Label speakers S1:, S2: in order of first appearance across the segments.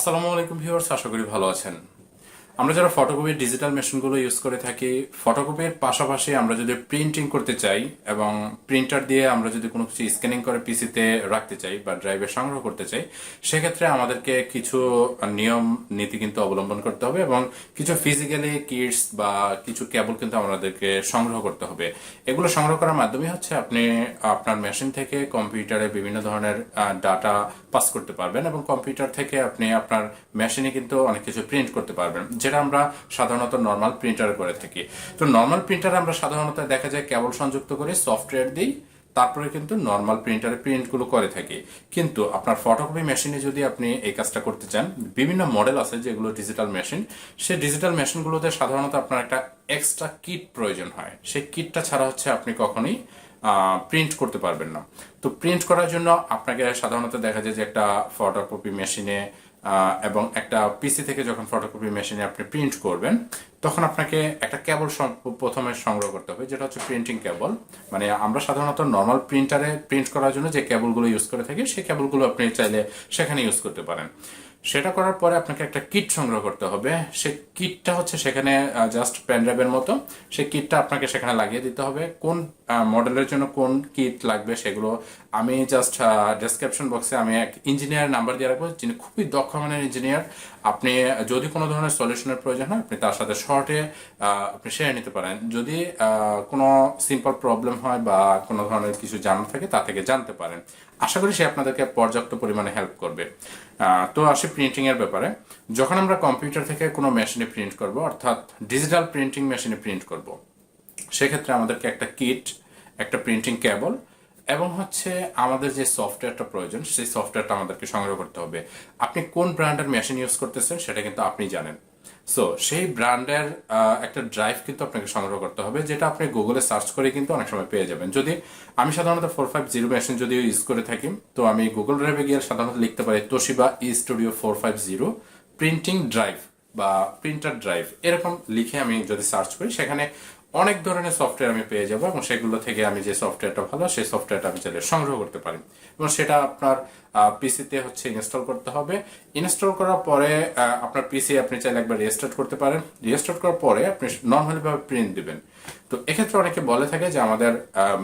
S1: আসসালামু আলাইকুম ভিউয়ার্স, আশা করি ভালো আছেন। আমরা যারা ফটোকপির ডিজিটাল মেশিনগুলো ইউজ করে থাকি, ফটোকপির পাশাপাশি আমরা যদি প্রিন্টিং করতে চাই এবং প্রিন্টার দিয়ে আমরা যদি কোনো কিছু স্ক্যানিং করে পিসিতে রাখতে চাই বা ড্রাইভে সংগ্রহ করতে চাই, সেক্ষেত্রে আমাদেরকে কিছু নিয়ম নীতি কিন্তু অবলম্বন করতে হবে এবং কিছু ফিজিক্যালি কিটস বা কিছু কেবল কিন্তু আমাদেরকে সংগ্রহ করতে হবে। এগুলো সংগ্রহ করার মাধ্যমে হচ্ছে আপনি আপনার মেশিন থেকে কম্পিউটারে বিভিন্ন ধরনের ডাটা পাস করতে পারবেন এবং কম্পিউটার থেকে আপনি আপনার মেশিনে কিন্তু অনেক কিছু প্রিন্ট করতে পারবেন, যেটা আমরা সাধারণত নর্মাল প্রিন্টারে করে থাকি। তো নর্মাল প্রিন্টারে আমরা সাধারণত দেখা যায় কেবল সংযুক্ত করে সফটওয়্যার দিই, তারপরে কিন্তু নর্মাল প্রিন্টারে প্রিন্টগুলো করে থাকি। কিন্তু আপনার ফটোকপি মেশিনে যদি আপনি এই কাজটা করতে চান, বিভিন্ন মডেল আছে যেগুলো ডিজিটাল মেশিন, সেই ডিজিটাল মেশিনগুলোতে সাধারণত আপনার একটা এক্সট্রা কিট প্রয়োজন হয়। সেই কিটটা ছাড়া হচ্ছে আপনি কখনোই প্রিন্ট করতে পারবেন না। তো প্রিন্ট করার জন্য আপনাকে সাধারণত দেখা যায় যে একটা ফটোকপি মেশিনে এবং একটা পিসি থেকে যখন ফটোকপি মেশিনে আপনি প্রিন্ট করবেন, তখন আপনাকে একটা কেবল প্রথমে সংগ্রহ করতে হবে, যেটা হচ্ছে প্রিন্টিং কেবল। মানে আমরা সাধারণত নর্মাল প্রিন্টারে প্রিন্ট করার জন্য যে কেবলগুলো ইউজ করে থাকি, সেই কেবলগুলো আপনি চাইলে সেখানে ইউজ করতে পারেন। সেটা করার পরে আপনাকে একটা কিট সংগ্রহ করতে হবে। সেই কিটটা হচ্ছে সেখানে জাস্ট পেনড্রাইভের মতো, সেই কিটটা আপনাকে সেখানে লাগিয়ে দিতে হবে। কোন মডেলের জন্য কোন কিট লাগবে সেগুলো আমি জাস্ট ডেসক্রিপশন বক্সে আমি এক ইঞ্জিনিয়ার নাম্বার দিয়ে রাখবো, যিনি খুবই দক্ষ মানের ইঞ্জিনিয়ার। আপনি যদি কোনো ধরনের সলিউশনের প্রয়োজন হয়, আপনি তার সাথে শর্টে আপনি শেয়ার নিতে পারেন। যদি কোনো সিম্পল প্রবলেম হয় বা কোনো ধরনের কিছু জানার থাকে, তা থেকে জানতে পারেন। আশা করি সে আপনাদেরকে পর্যাপ্ত পরিমাণে হেল্প করবে। তো আসি প্রিন্টিং এর ব্যাপারে। যখন আমরা কম্পিউটার থেকে কোনো মেশিনে প্রিন্ট করব, অর্থাৎ ডিজিটাল প্রিন্টিং মেশিনে প্রিন্ট করব, সেক্ষেত্রে আমাদেরকে একটা কিট, একটা প্রিন্টিং কেবল এবং হচ্ছে আমাদের যে সফটওয়্যারটা প্রয়োজন, সেই সফটওয়্যারটা আমাদেরকে সংগ্রহ করতে হবে। আপনি কোন ব্র্যান্ডের মেশিন ইউজ করতেছেন সেটা কিন্তু আপনি জানেন। সো সেই ব্র্যান্ডের একটা ড্রাইভ কিন্তু আপনাকে সংগ্রহ করতে হবে, যেটা আপনি গুগলে সার্চ করে কিন্তু অনেক সময় পেয়ে যাবেন। যদি আমি সাধারণত 450 মেশিন যদি ইউজ করে থাকি, তো আমি গুগল ড্রাইভে গিয়ে সাধারণত লিখতে পারি তোশিবা ই স্টুডিও 450 প্রিন্টিং ড্রাইভ বা প্রিন্টার ড্রাইভ, এরকম লিখে আমি যদি সার্চ করি, সেখানে অনেক ধরনের সফটওয়্যার আমি পেয়ে যাবো এবং সেগুলো থেকে আমি যে সফটওয়্যারটা ভালো, সেই সফটওয়্যারটা আমি চাইলে সংগ্রহ করতে পারি এবং সেটা আপনার পিসিতে হচ্ছে ইনস্টল করতে হবে। ইনস্টল করার পরে আপনার পিসি আপনি চাইলে একবার রিস্টার্ট করতে পারেন। রিস্টার্ট করার পরে আপনি নর্মালি ভাবে প্রিন্ট দিবেন। তো এক্ষেত্রে অনেকে বলে থাকে যে আমাদের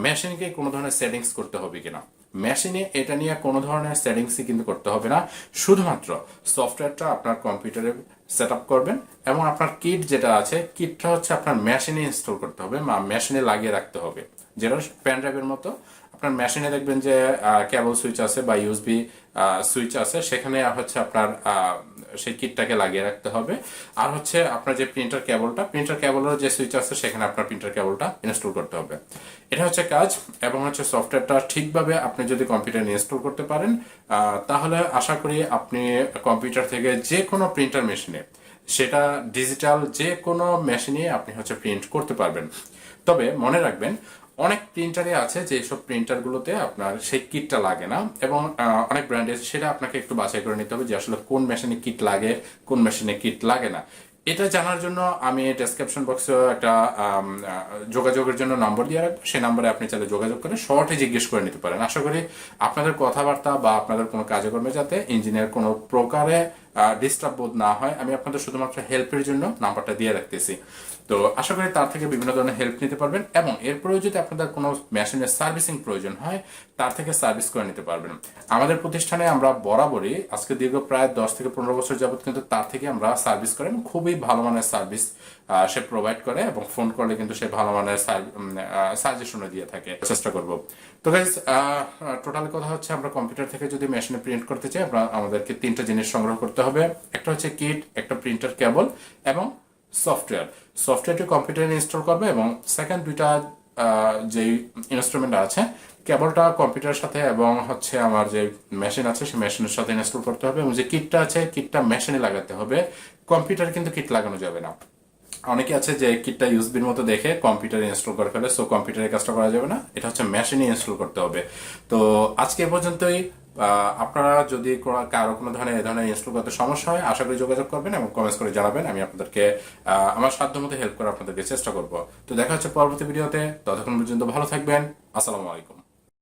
S1: মেশিনকে কোনো ধরনের সেটিংস করতে হবে কিনা। মেশিনে এটা নিয়ে কোনো ধরনের সেটিংসই কিন্তু করতে হবে না, শুধুমাত্র সফটওয়্যারটা আপনার কম্পিউটারে সেট আপ করবেন এবং আপনার কিট যেটা আছে, কিটটা হচ্ছে আপনার মেশিনে ইনস্টল করতে হবে বা মেশিনে লাগিয়ে রাখতে হবে, যেটা পেন ড্রাইভের মতো। আপনার মেশিনে দেখবেন যে কেবল সুইচ আছে বা ইউএসবি সুইচ আছে, সেখানে হচ্ছে আপনার সেই কিটটাকে লাগিয়ে রাখতে হবে। আর হচ্ছে আপনার যে প্রিন্টার কেবলের যে সুইচ আছে, সেখানে আপনার প্রিন্টার কেবলটা ইনস্টল করতে হবে। এটা হচ্ছে কাজ। এবং হচ্ছে সফটওয়্যারটা ঠিকভাবে আপনি যদি কম্পিউটারে ইনস্টল করতে পারেন, তাহলে আশা করি আপনি কম্পিউটার থেকে যে কোনো প্রিন্টার মেশিনে, সেটা ডিজিটাল যে কোনো মেশিনে আপনি হচ্ছে প্রিন্ট করতে পারবেন। তবে মনে রাখবেন, অনেক প্রিন্টারে আছে যে সব প্রিন্টারগুলোতে আপনার সেই কিটটা লাগে না এবং অনেক ব্র্যান্ডে সেটা আপনাকে একটু বাছাই করে নিতে হবে যে আসলে কোন মেশিনে কিট লাগে, কোন মেশিনে কিট লাগে না। এটা জানার জন্য আমি ডেসক্রিপশন বক্সে একটা যোগাযোগের জন্য নম্বর দিয়ে রাখবো। সেই নম্বরে আপনি চাইলে যোগাযোগ করে শর্টে জিজ্ঞেস করে নিতে পারেন। আশা করি আপনাদের কথাবার্তা বা আপনাদের কোনো কাজকর্মে যাতে ইঞ্জিনিয়ার কোনো প্রকারে ডিস্টার্ব বোধ না হয়, আমি আপনাদের শুধুমাত্র হেল্পের জন্য নাম্বারটা দিয়ে রাখতেছি। তো আশা করি তার থেকে বিভিন্ন ধরনের হেল্প নিতে পারবেন এবং এরপরেও যদি আপনাদের কোনো মেশিনের সার্ভিসিং প্রয়োজন হয়, তার থেকে সার্ভিস করে নিতে পারবেন। আমাদের প্রতিষ্ঠানে আমরা বরাবরই আজকে দীর্ঘ প্রায় 10 থেকে 15 বছর যাবত কিন্তু তার থেকে আমরা সার্ভিস করেন। খুবই ভালো মানের সার্ভিস সে প্রোভাইড করে এবং ফোন করলে কিন্তু সে ভালো মানের সাজেশনও দিয়ে থাকে। চেষ্টা করব। তো গাইস, টোটাল কথা হচ্ছে, আমরা কম্পিউটার থেকে যদি মেশিনে প্রিন্ট করতে চাই, আমাদেরকে 3টা জিনিস সংগ্রহ করতে হবে। একটা হচ্ছে কিট, একটা প্রিন্টার কেবল এবং সফটওয়্যারটি কম্পিউটারে ইনস্টল করবে এবং সেকেন্ড দুইটা যে ইনস্ট্রুমেন্ট আছে, কেবলটা কম্পিউটারের সাথে এবং হচ্ছে আমার যে মেশিন আছে সেই মেশিনের সাথে ইনস্টল করতে হবে এবং যে কিটটা আছে, কিটটা মেশিনে লাগাতে হবে। কম্পিউটারে কিন্তু কিট লাগানো যাবে না। অনেকে আছে যে কিটটা ইউএসবির মতো দেখে কম্পিউটারে ইনস্টল করে ফেলে, সো কম্পিউটারে কাজটা করা যাবে না, এটা হচ্ছে মেশিনে ইনস্টল করতে হবে। তো আজকে এ পর্যন্তই। আপনারা যদি কারো কোনো ধরনের এ ধরনের ইনস্টল করতে সমস্যা হয়, আশা করি যোগাযোগ করবেন এবং কমেন্টস করে জানাবেন। আমি আপনাদেরকে আমার সাধ্যমতো হেল্প করে আপনাদেরকে চেষ্টা করব। তো দেখা হচ্ছে পরবর্তী ভিডিওতে। ততক্ষণ পর্যন্ত ভালো থাকবেন। আসসালামু আলাইকুম।